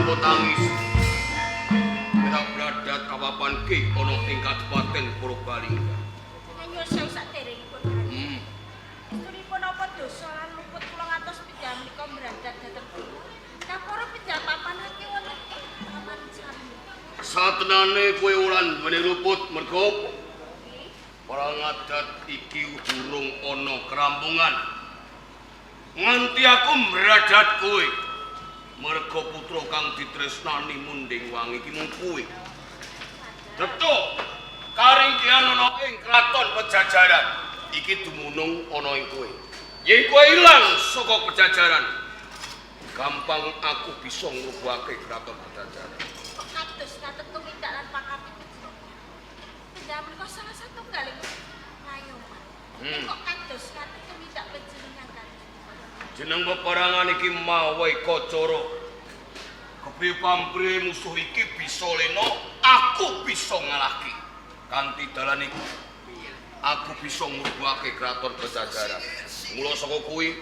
Apa tangis? Kita beradat kapapan ki ana ing Kabupaten Purbalingga. Nyuwun sewu saderengipun. Istunipun apa dosa lan luput kula ngantos pindah menika beradat dhateng kula. Kaporo pindah papanake wonten ing paman sami. Satenane kowe ora duweni luput mergo perang adat iki durung ana kerampungan. Nganti aku beradat kowe. Merga putra kang ditresnani munding wangi iki mung kowe. Detuk karingkihan ana ing kraton Pajajaran iki dumunung ana ing kowe. Yen kowe ilang saka Pajajaran, gampang aku bisa ngrubuhake kraton Pajajaran. Kok kados katet tumindak lan pakapipun. Pindah menika salah satunggaling ngayoman. Kok kados katet tumindak panjenengan kan. Jeneng peperangan iki mawe Kacara. Kepiye pamrih musuh iki bisa lena, aku bisa ngalahke. Kanthi dalan iki aku bisa ngrubuhake kraton Pajajaran. Mula saka kuwi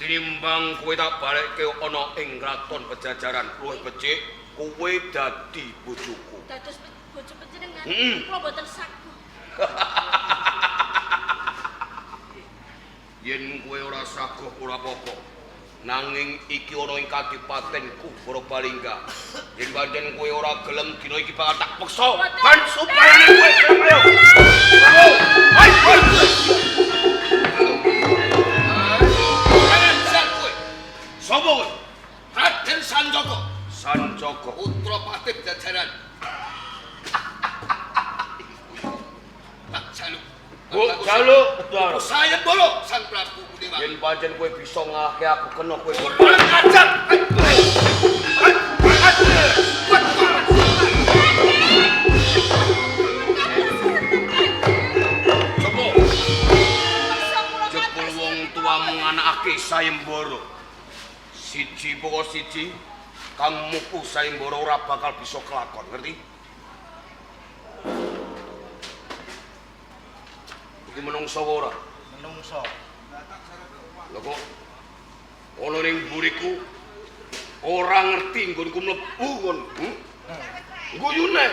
tinimbang kowe tak balekke ana ing kraton Pajajaran, luwih becik kowe dadi bojoku. Dados bojo panjenengan kula boten saguh. Yen kowe ora saguh ora apa-apa. Nanging iki ana ing kadipatenku Purbalingga. Yen pancen kowe ora gelem dina iki bakal tak peksa. Kan supaya kowe gelem ayo. Sapa kowe? Raden Sanjoko. Sanjoko putra Patih Pajajaran. Tak jaluk. Jaluk betul. Saya bolo Sang Prabu Budiwa. Yen pancen kowe bisa ngalahke aku kena kowe paling ajak. Coba. Jebul wong tuamu nganakake sayembara. Siji pokok siji kang mupu sayembara ora bakal bisa kelakon, ngerti? Iki menungso ora? Menungso. Lha kok ana ning mburiku ora ngerti nggonku mlebu ngon. Guyune.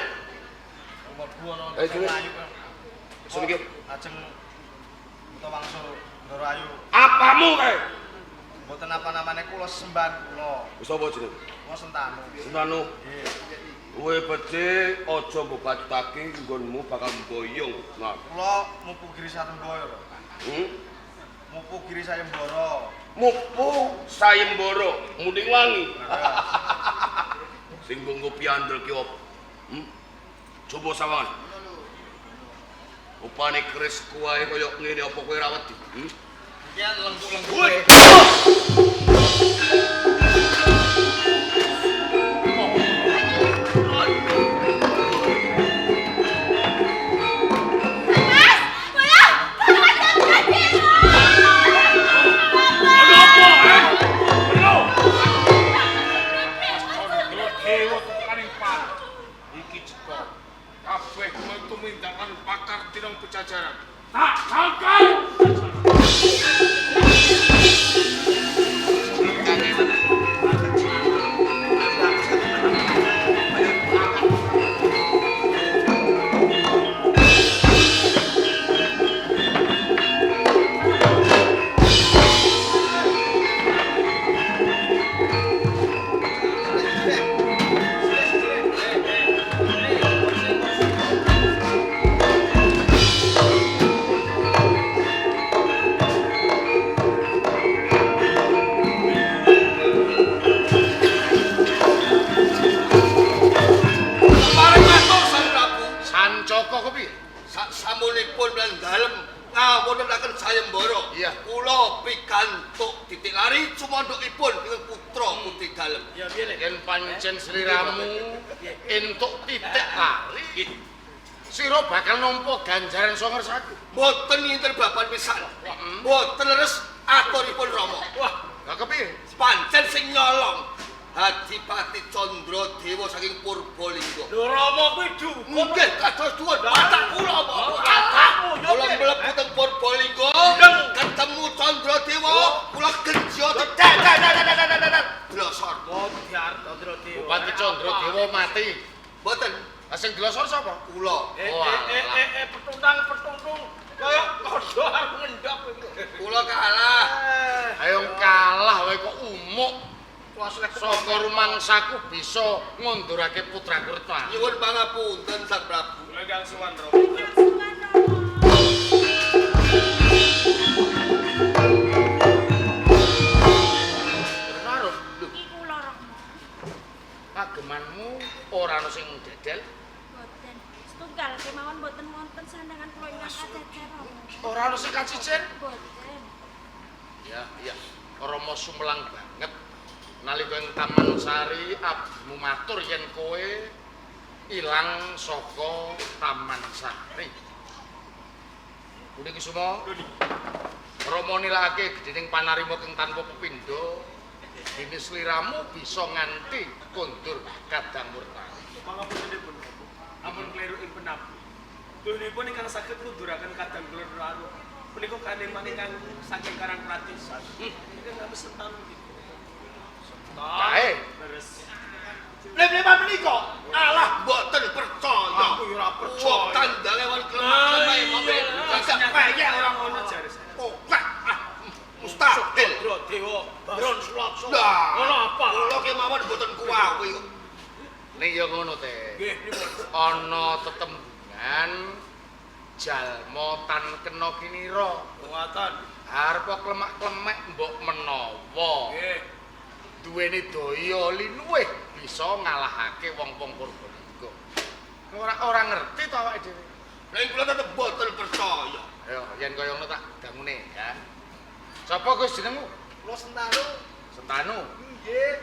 Mlebu ana Ayo. ayu. Seniki Ajeng Utawangsa Ndara Ayu. apamu kae? Mboten apa-namane kula semban kula. Sapa jeneng? Kula Sentanu. Sentanu. Nggih. Kowe becik aja mbok batake nggonmu bakal mboyong. Nah, Kula mupu Giri Sayembara. Mupu Giri Sayembara. mupu sayembara munding wangi. Sing nggo piandel ki op. Coba sawangan. Upane keris kuwae kaya ngene apa kowe ra wedi? Ya lengkuk-lengkuk. Woi. Pajajaran. Tak sangka. Samunipun lan dalem ngawontenaken sayembara. Iya. Kula pikantuk titik lari cumandhukipun ing putra putri dalem. Ya piye Lek? Yen pancen sliramu entuk titik lari, sira bakal nampa ganjaran sanga ngersake. Mboten nginten bapan pisan. Mboten leres aturipun Rama. Wah, lha kepiye? Pancen sing nyolong Adipati Candra Dewa saking Purbalingga. Lho Rama kuwi dukun. Nggih, kados duwun watak kula, Pak. Kula mlebu teng Purbalingga, ketemu Candra Dewa, kula genjot. Glosor. Candradewa mati. Mboten. Lah sing glosor sapa? Kula. Petundang. Kaya kodho arep ngendhok iki. Kula kalah. Ayo kalah wae kok umuk. Saka rumangsaku bisa ngundurake putraku Retna. Nyuwun pangapunten Sang Prabu. Kula Kang Suwan Rama. Kang Suwan Retna, iki kula Rama. pagemanmu ora ana sing dedel. Boten. Setunggal kemawon boten wonten sandangan kula ingkang kacecer Rama. Ora ana sing kacicen. Boten. Ya, Rama sumelang banget. Nalika ing Taman Sari abdimu matur yen kowe ilang saka Taman Sari. Kuwi Kusuma. Rama nilakake gedhening panarima kang tanpa pepindha. Dene sliramu bisa nganti kondur kadang murka. Pangapuntenipun. Ampun kleru ing penapu. Dunipun ingkang saged nunduraken kadang kula raru. Punika kaneman ingkang saking Karang Pratisan. Ingkang nami Sentan niki. Kae. Leres. Lem-leman menika alah mboten percaya. Aku ora Wong percaya. tandange wan klemak-klemak mobil. Gagak kaya orang orang ngono jare. Oh, mustahil. Dewa, Baron Sulakso. Lah, Ngono apa? Kula kemawon mboten kuwawi kok. Ning ya ngono te. Nggih, pripun? Ana tetembungan jalma tan kena kinira. Ngoten. Arep klemak-klemek mbok menawa. Nggih. Duweni daya linuwih bisa ngalahake wong-wong Purbalingga. Ora ngerti to awake dhewe. Ning kula tetep mboten percaya. Ayo, yen kaya ngono tak dangune ya. Sapa Gus jenengmu? Kula Sentanu. Sentanu. Nggih.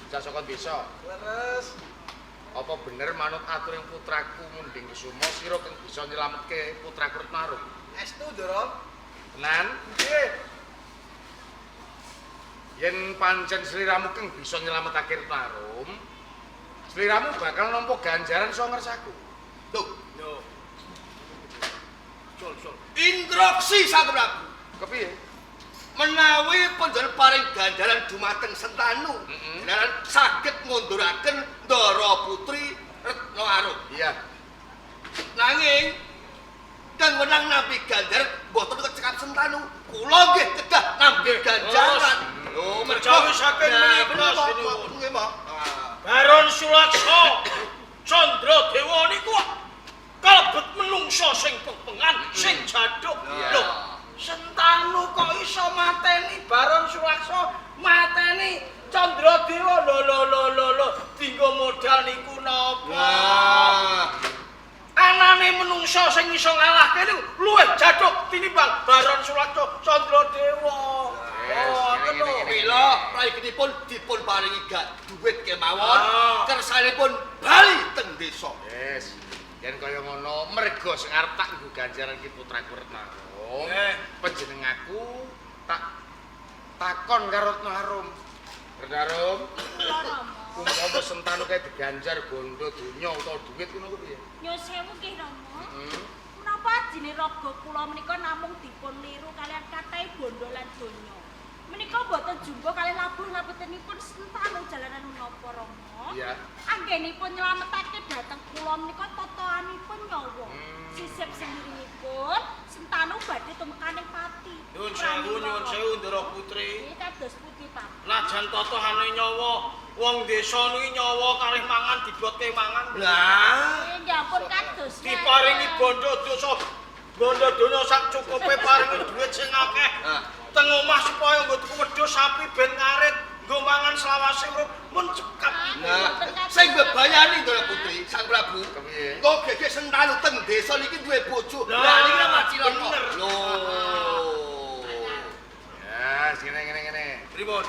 Bocah saka desa. Leres. Apa bener manut aturing putraku Munding Kusuma sira kang bisa nyelametke putraku Retnarum? Estu, Ndoro. Tenan? Nggih. Yen pancen sliramu kang bisa nyelametake Retnarum, sliramu bakal nampa ganjaran saka ngersaku. Tuh, Yo. Sol. instruksi Sang Prabu. Kepiye? Menawi panjenengan paring ganjaran dumateng Sentanu, Mm-mm. jenengan saged ngunduraken Ndara Putri Retnarum. Iya. Nanging kang wenang nampi ganjaran mboten kecekap Sentanu. Kula nggih kedah nampi ganjaran. Lho, Kejawi saking menika sinuwun. Nggih, Mbak. Baron Sulakso. Candradewa niku kalebet menungso sing pengpengan, sing jaduk. Iya. Lho, Sentanu kok iso mateni Baron Sulakso, mateni Candradewa. Lho, dinggo modal niku napa? Wah. Anane menungso sing iso ngalahke niku luwih jaduk tinimbang Baron Sulakso Candradewa. Ngene. Mila praigenipun dipun paringi duit kemawon, Ah. kersanipun bali teng desa. Yes. Yen kaya ngono, merga sing arep tak nggo ganjaran ki putraku Retnarum. Nggih. Panjenenganku tak takon karo Retnarum. Retnarum, Kula Rama. umpama Sentanu kae diganjar bondo donya utawa duit ngono kuwi piye? Nyuwun sewu nggih Rama. Heeh. Menapa ajine raga kula menika namung dipun liru kalian kathahing bondo lan donya. Menika boten jumbo kalih labuh ngabetenipun Sentanu jalanan menapa Rama. Iya. Anggenipun nyelametake dhateng kula menika totoanipun nyawa. Sisip sendiriipun Sentanu badhe tumekaning pati. Nyuwun sewu Ndara Putri. Iki kados pundi Pak? Najan totohane nyawa, wong desa niki nyawa kalih mangan dibotke mangan. Lah, Ya ampun kados. Diparingi bondo donya sak cukupe paringi duit sing akeh. Nah. Teng omah supaya nggo tuku wedhus sapi ben ngarit, nggo mangan selawase urip mun cekap. nah, sing bebayani Ndara Putri, Sang Prabu. Kepiye? Kok gegek Sentanu teng desa niki duwe bojo. Lah, Lah niki nama cilok. bener. Loh. Ya, ngene. Pripun?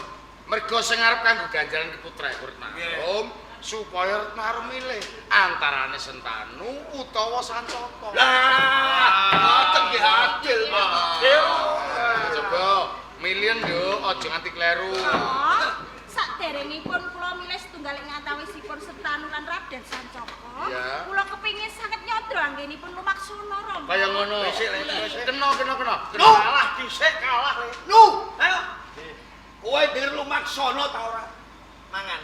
Merga sing arep kanggo ganjaran ki putraku Retnarum supaya Retnarum milih antarane Sentanu utawa Sancaka. Lah, ngoten nggih adil, Pak. Coba milih yo aja nganti kleru. Saderengipun kula milih setunggal ing antawisipun Sentanu lan Raden Sancaka. Iya. Kula kepingin sanget nyodro anggenipun lumaksana Rama. Kaya ngono. Kena. Kalah dhisik kalah. Nu, Ayo. kowe denger lumaksana ta ora? Mangan.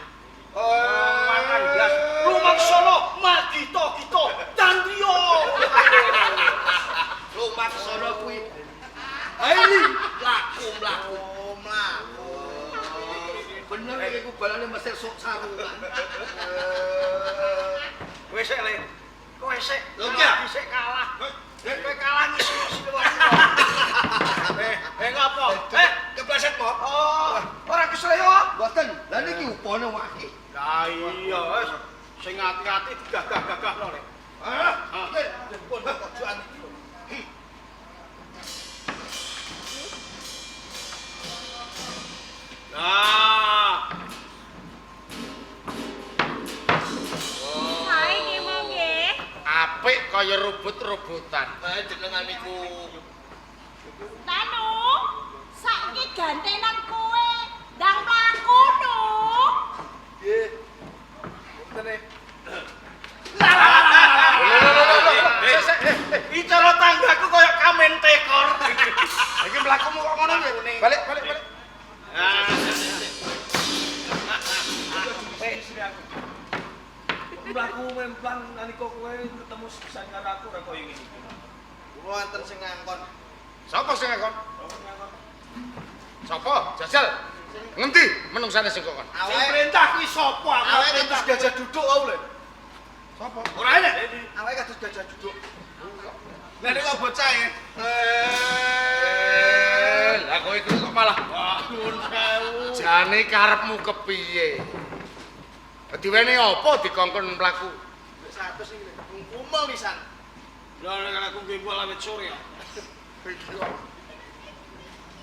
iku balane mesir sok sarungan. Kowe sik le. Kowe sik. Lho iya. Sik kalah. Kowe kalah ngisi-ngisi wae. Ngopo? Kepleset po. Oh, ora kesleo. Mboten. Lah niki upane wae. Lah iya wis sing ati-ati digagah-gagahno le. Pun pojokan iki. Nah, Hai nggih mau nggih. Apik kaya rebut-rebutan. Jenengan niku Tanu, saiki gantenan kowe ndang mlaku no. nggih. Mboten. bicara tanggaku koyo kamen tekor. Iki mlakumu kok ngono nggih? Balik. Mlaku memplang nalika kowe ketemu sepisan karo aku ora koyo ngene iki. Kula wonten sing ngangkon. Sapa sing ngakon? Sapa? Jajal. Ngendi menungsane sing kokon? Sing perintah kuwi sapa? Aku Awake perintah kados gajah duduk kau lho. Sapa? ora enak. Awake kados gajah duduk. Lah nek kok bocah e. Lah kowe iki kok malah Wah, nuwun sewu. jane karepmu kepiye? Diwene apa dikongkon mlaku? 100 iki. Kumel pisan. Lah nek aku nggih awet sore.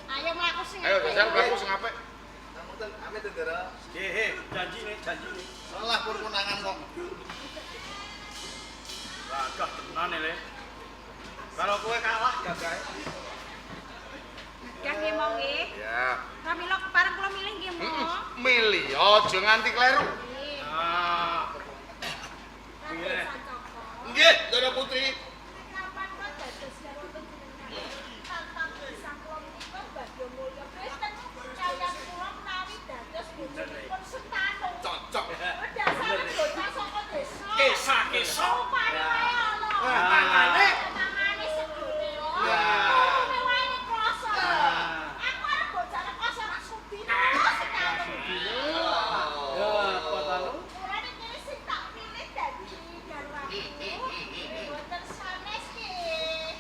Ayo mlaku sing. Ayo jajal mlaku sing apik. Namun ame tendera. He, janji nih. Salah pun konangan kok. Gagah tenan le. Kalau kowe kalah gagah. Gagah nggih mau nggih. Ya. Pramila pareng kula milih nggih mau. Milih aja nganti kleru. Ah, Pilih. Nggih, Dara Putri. Kapan kok dados karo panjenengan? Tantang gesang kula menika badhe mulya Kristen kaliyan kula menawi dados bojonipun Sentanu. Cocok. Dasare bocah saka desa. Kesa. Rupane wae ana. Mangane. Mangane sedone. Ya. Rupane wae kroso. Aku arep bocah kroso ora sudi. Sentanu. Ya, apa tanu? Ora iki sing tak pilih dadi garwaku. Boten sanes nggih.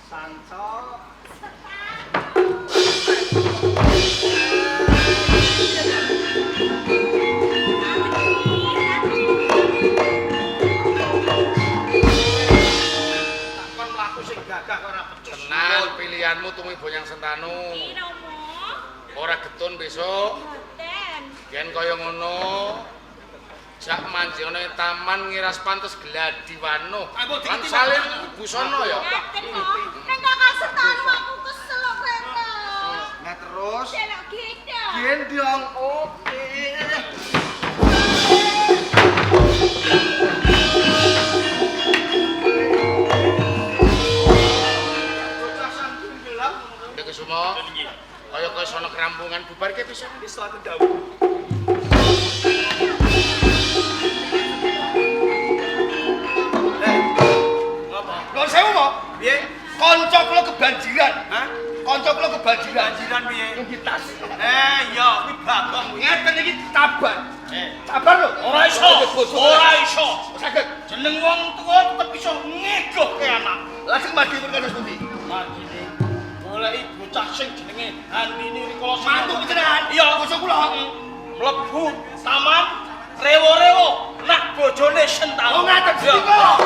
Sanco. Takon mlaku sing gagah ora becus. Tenan pilihanmu tumibo yang Sentanu. Piro mo? Ora getun besok. Boten. Yen kaya ngono. Jak manjane taman ngiras pantes gladi wano. Lan salin busana ya. Ngaten mo. Nek kakak Sentanu aku kesel kok rene. Nah terus Delok gitu. gendong oke. Bocah santun gelap. Ndek semua. Kaya sono kerampungan bubar ke pisan. Wis lah kendhawu. Ngapa? Nuwun sewu mo. Piye? Kanca kula kebanjiran. Hah? Kanca kula kebanjiran. Banjiran piye? Nggih tas. Iya, kuwi bagong kuwi. Ngeten iki taban. Eh, Sabar lho. ora iso. Ora iso. Saged. Jeneng wong tuwa tetep iso ngegohke anak. Lajeng mati pun kados pundi? Margine goleki bocah sing jenenge Handini rikala Mantu panjenengan. Iya, basa kula. mlebu taman rewo-rewo nak bojone Sentanu. Oh ngaten Iya. sik kok.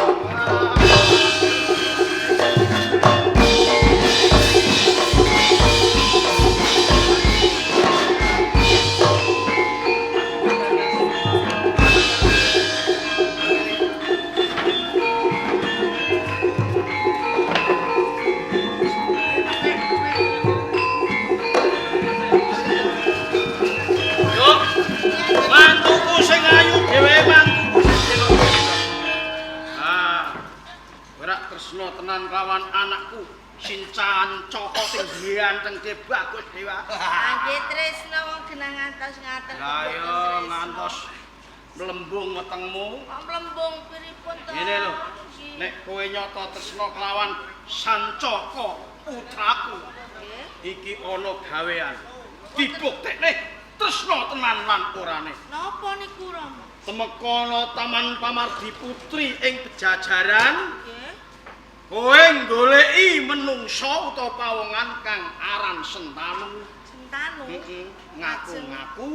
Yuk, mantuku sing ayu dhewe mantuku sing dhewe. Ah, ora tresno tenan kawan anakku Sincan Coko sing ganteng ke bagus dewa. Nggih tresno wong genah ngantos ngaten. Lah yo ngantos mlembung wetengmu. Kok mlembung pripun to? Ngene lho. Nek kowe nyoto tresno kelawan Sancaka putraku, Nggih. iki ana gawean. Dibuktekne tresna tenan lan orane. Napa niku Rama? Temekana Taman Pamardi Putri ing Pejajaran, Nggih. kowe goleki menungsa utawa pawongan kang aran Sentanu. Sentanu. Ngaku-ngaku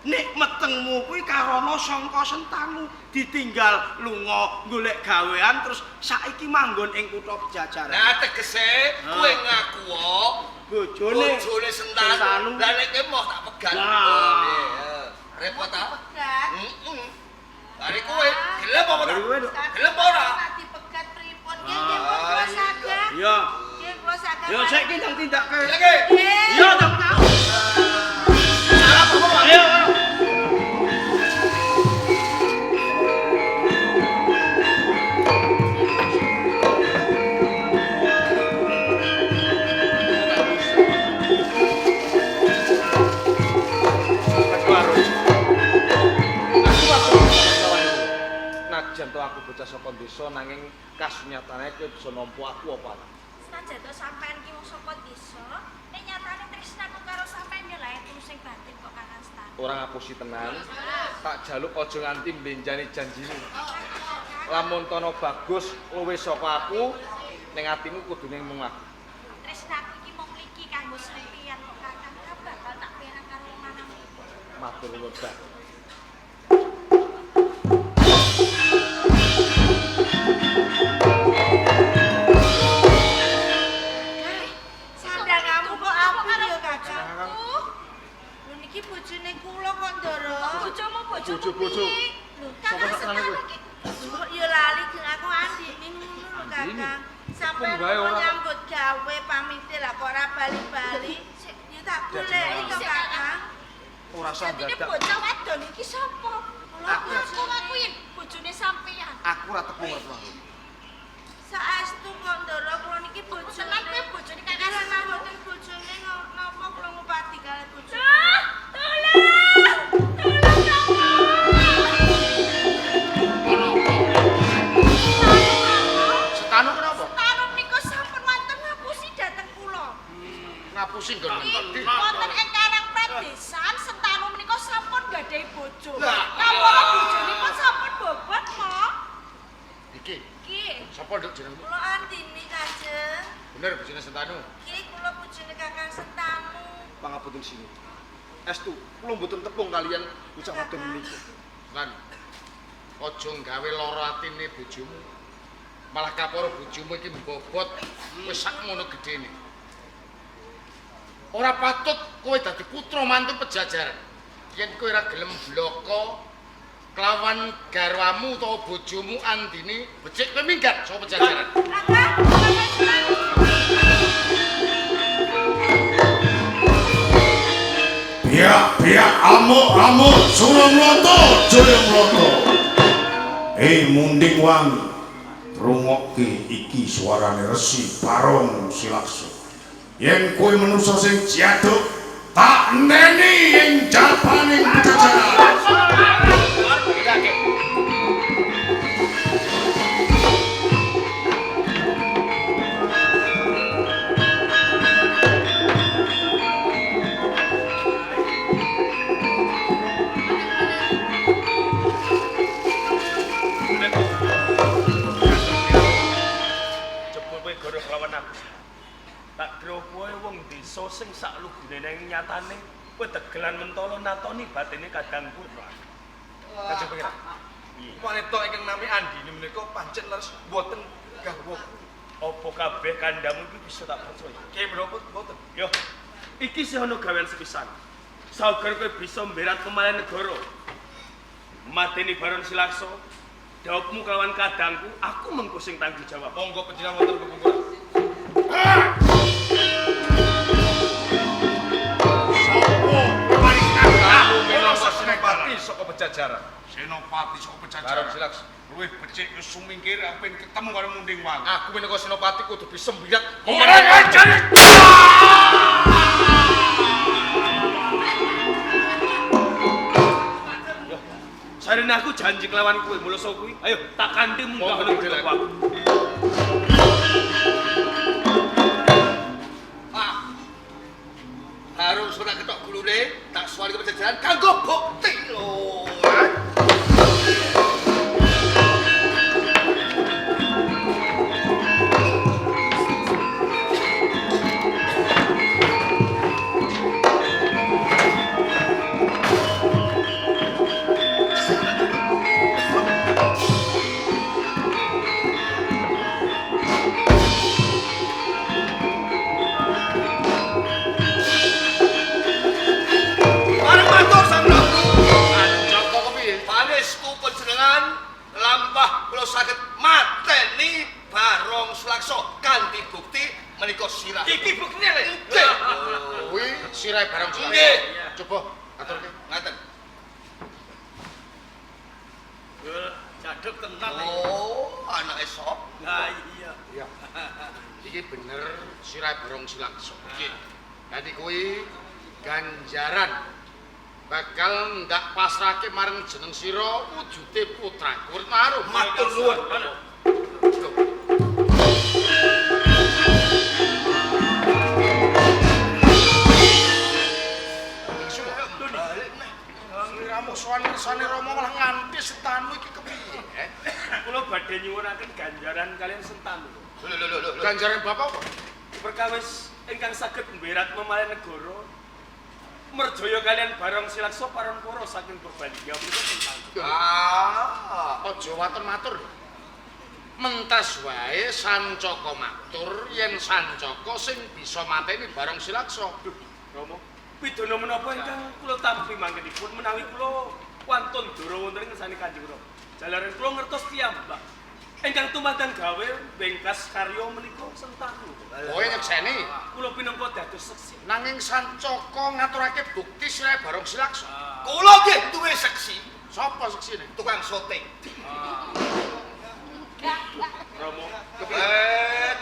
nek metengmu kuwi karana sangka Sentanu ditinggal lunga golek gawean terus saiki manggon ing kutha Pejajaran. Nah tegese kowe ngaku Bojone Sentanu. Lah nek kowe mau tak pegat. Nah. Repot ta? Pegat. Dari kowe gelem apa ta? Dari kowe, Duk. Gelem ora? Nek dipegat pripun nggih nggih kula saged. Iya. Nggih kula saged. Ya saiki ndang tindakke. Lagi. Iya, ndang tau. Ayo. Najan to aku bocah saka desa nanging kasunyatane kowe bisa nampa aku apa ora? Senajan to sampean ki wong saka desa, nek nyatane tresnaku karo sampean yo lae tulus sing batin kok Kakang Stan. Ora ngapusi tenan. Tak jaluk aja nganti mbenjani janjine. Lamun tono bagus luwih saka aku ning atimu kudune mung aku. Tresnaku iki mung mligi kanggo sampeyan kok Kakang bakal tak perang karo manang. Matur nuwun, Mbak. Sandangamu kok apik yo Kakang. Lho niki bojone kula kok Ndara. Bojomu Bojo. Lho, Sapa Kakang sak nang kowe? Kok yo lali geng aku Andini ngono lho Kakang. Sampai Kok wae ora- nyambut gawe pamite lah kok ora bali-bali. Sik yo tak goleki to Kakang. Ora usah Ini dadak. bocah wadon iki sapa? Aku ngakuin bojone sampeyan. Aku ora teko ngerti. Saestu kok Ndara kula niki bojone. Tenan kowe bojone Kakang lan mboten bojone napa kula ngupati kali bojone. Sentanu kenapa? Tarum niku sampun wonten ngapusi dhateng kula. Ngapusi nggon ngendi? Wonten ing Karang Pradesan Sentanu menika sampun gadhahi bojo. Lah, Kawula bojonipun sampun bobot kok. Iki, Iki sapa nduk jenengmu? kula Andini Kanjeng. Bener bojone Sentanu. Iki kula bojone Kakang Sentanu. Pangapunten sini. Estu, kula mboten tepung kalian bocah wadon menika. Lan aja gawe lara atine bojomu. Malah kaporo bojomu iki mbobot wis sakmono gedene. Ora patut kowe dadi putra mantu Pejajaran. Yen kowe ora gelem bloko kelawan garwamu utawa bojomu Andini, becik kowe minggat saka Pejajaran. Biak-biak amuk-amuk surung loto joyong loto. Munding wangi rungokke iki suarane Resi Baron Silakso. Yen kowe manusa sing jaduk tak neni ing jabaning Pejajaran. Jebul kowe goro lawan aku. Tak kira kowe wong desa sing sak lugune ning nyatane kowe tegelan mentolo natoni batine kadang purwa. Kanjeng Pangeran. Wanita ingkang nami Andini menika pancen leres mboten garwa. Apa kabeh kandhamu iki bisa tak percaya? Ki menapa mboten? Yo, iki sih ana gawean sepisan. Sauger kowe bisa mberat kemalen negara. Mateni Baron Silakso, dawuhmu kelawan kadangku, aku mengko sing tanggung jawab. Monggo panjenengan wonten kepungkur. Minangka senopati saka Pejajaran. Senopati saka Baron Pejajaran. Silakso. Luwih becik wis sumingkir apen ketemu karo Munding Wangi. Aku minangka senopati kudu bisa mbiyak Sarene aku janji kelawan kowe mulasa kuwi. Ayo tak kanthi munggah Monggo, nang Dek. aku. Harus ora ketok gulune tak suwari ke pejajaran kanggo bukti lho. Arep matur Sang Prabu. Joko kepiye? Panestu panjenengan lampah kula saged mateni Barong Slaksa kanthi bukti menika sirah. Iki buktine lho. Nggih. Kuwi sirahe barang Slaksa. Nggih. Coba aturke. Ngaten. Jaduk tenan. Oh, anake sop. Lah iya. Iya. Iki bener sirahe barang Slaksa. Nggih. Dadi kuwi ganjaran bakal ndak pasrahke marang jeneng sira wujude putraku Marum. Matur nuwun. Sliramu sowan ngersane Rama malah nganti Sentanu iki kepiye? Kula badhe nyuwunaken ganjaran kalian Sentanu. Lho. Ganjaran bapak apa? Perkawis ingkang saged mberat memalih negara. Merjaya kalian Barong Slaksa Paranpura saking Purbalingga menika Sentanu. Aja waton matur. Mentas wae Sancaka matur yen Sancaka sing bisa mateni Barong Slaksa. Rama, pidana menapa ingkang kula tampi mangkenipun menawi kula wantun dara wonten ing ngersane Kanjeng Rama. Jalaran kula ngertos piyambak ingkang tumanten gawe bengkas karya menika Sentanu. Kowe nyekseni Kula pinangka dados seksi. nanging Sancaka ngaturake bukti sirahe Barong Slaksa. Kula nggih duwe seksi, Sapa seksine? tukang soting. Rama,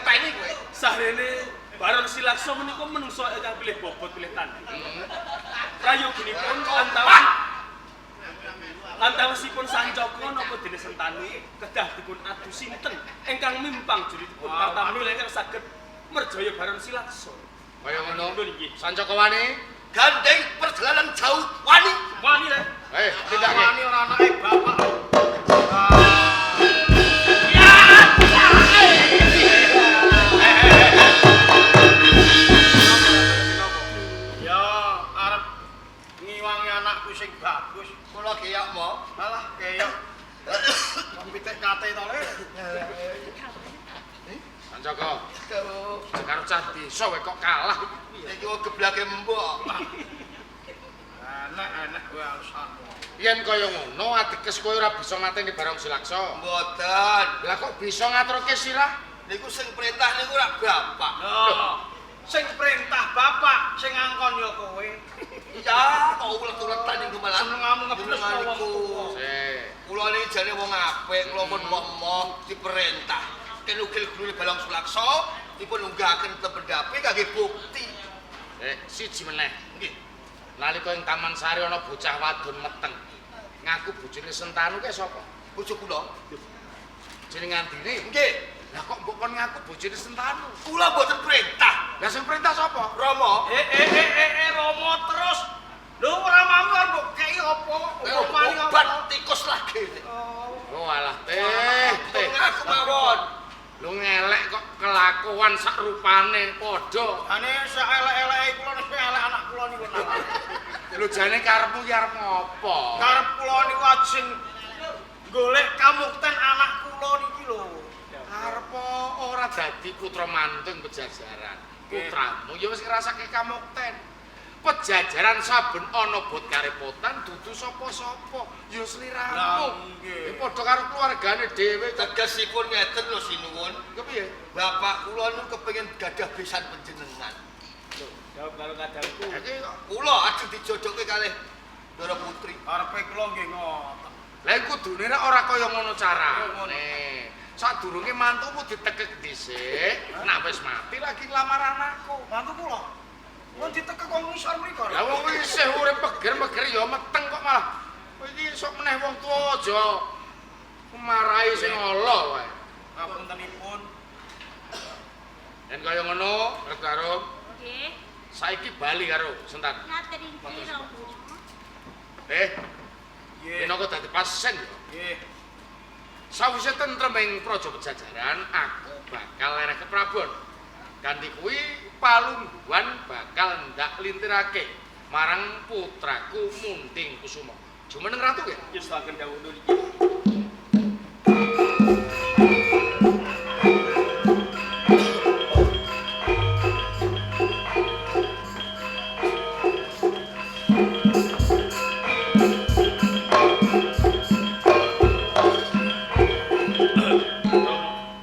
Tani kowe. sahrene Barong Slaksa menika menungso ingkang pilih bobot pilih tanding. Prayoginipun antawasipun Sancaka napa dene Sentanu kedah dipun adu sinten ingkang mimpang juritipun Kartamila ingkang saged merjaya Barong Slaksa. Kaya ngono. Nggih, nggih. Sancaka wani. Gandeng perjalanan jauh wani. Wani le. Tindake. Wani ora anake bapak. Ya arep ngiwangi anakku sing bagus. Kula kaya mo. Malah keyok. Pitik kate to le. Sancaka. Karo cah desa wae kok kalah. Iki wae geblake mbok. Enak wae alasan. Yen kaya ngono ateges kowe ora bisa mateni Barong Slaksa. Mboten. Lah kok bisa ngaturke sirah? Niku sing perintah niku ora bapak. Loh, sing perintah bapak sing ngangkon ya kowe. Ya, kok ulet-uletan niku malah. Senengamu ngebles karo wong tuwa. Sik. Kula niki jane wong apik, kula pun moh diperintah. Kenugil guru Barong Slaksa dipun unggahaken tependapi kangge bukti. Siji meneh. Nggih. Nalika ing Taman Sari ana bocah wadon meteng. Ngaku bojone Sentanu ke sapa? Bojo kula. Jeneng Andine. Nggih. Lah kok mbok kon ngaku bojone Sentanu? Kula mboten perintah. Lah sing perintah sapa? Rama. Romo terus. Lho ora mangkon mbok kei apa? Upamane apa? Obat tikus lagi. Oh alah teh. Ngaku mawon. Lu ngelek kok kelakuan sak rupane padha. Ane saelek-eleke kula nek elek anak kula niku. Lu jane karepmu ki arep ngopo? Karep kula niku ajeng golek kamukten anak kula niki lho. Arep ora dadi putra mantung Pejajaran. Putramu ya wis ngrasake kamukten. Pejajaran saben ana bot karepotan dudu sapa-sapa ya sliramu. Lah, nggih. Padha karo keluargane dhewe kok Tegesipun ngeten lho sinuwun. kepiye? Bapak kula niku kepengin gadah besan panjenengan. Jawab karo kadangku. Iki kok Kula ajeng dijodohke kalih Ndara Putri. Karepe kula nggih ngoten. lha kudune nek ora kaya ngono carane. Sadurunge mantumu ditekek dhisik, nek wis mati lagi nglamar anakku. Mantu kula. Wong ditekek kok ngisor mriku. Lah wong isih urip peger-peger ya meteng kok malah. Iki sok meneh wong tuwa aja marahi sing ala wae. Ngapuntenipun. Yen kaya ngono, Rek Karo, Nggih. saiki bali karo Sentan. Ngaten iki Rama. minangka dadi pasien yo. Nggih. Sawise tentrem ing praja Pajajaran, aku bakal lereh ke Prabon. Kanthi kuwi palungguhan bakal ndak lintirake marang putraku Munding Kusuma. Jumeneng ratu ya? Yustaken dawuh niki.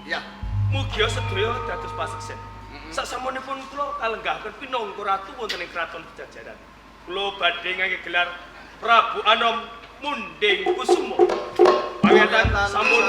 Ya. Mugia sedaya dados paseksen. Sasampunipun kula kalenggahaken pinangka ratu wonten ing kraton Pajajaran. Kula badhe ngangge gelar Prabu Anom Munding Kusuma. Pangetan sampun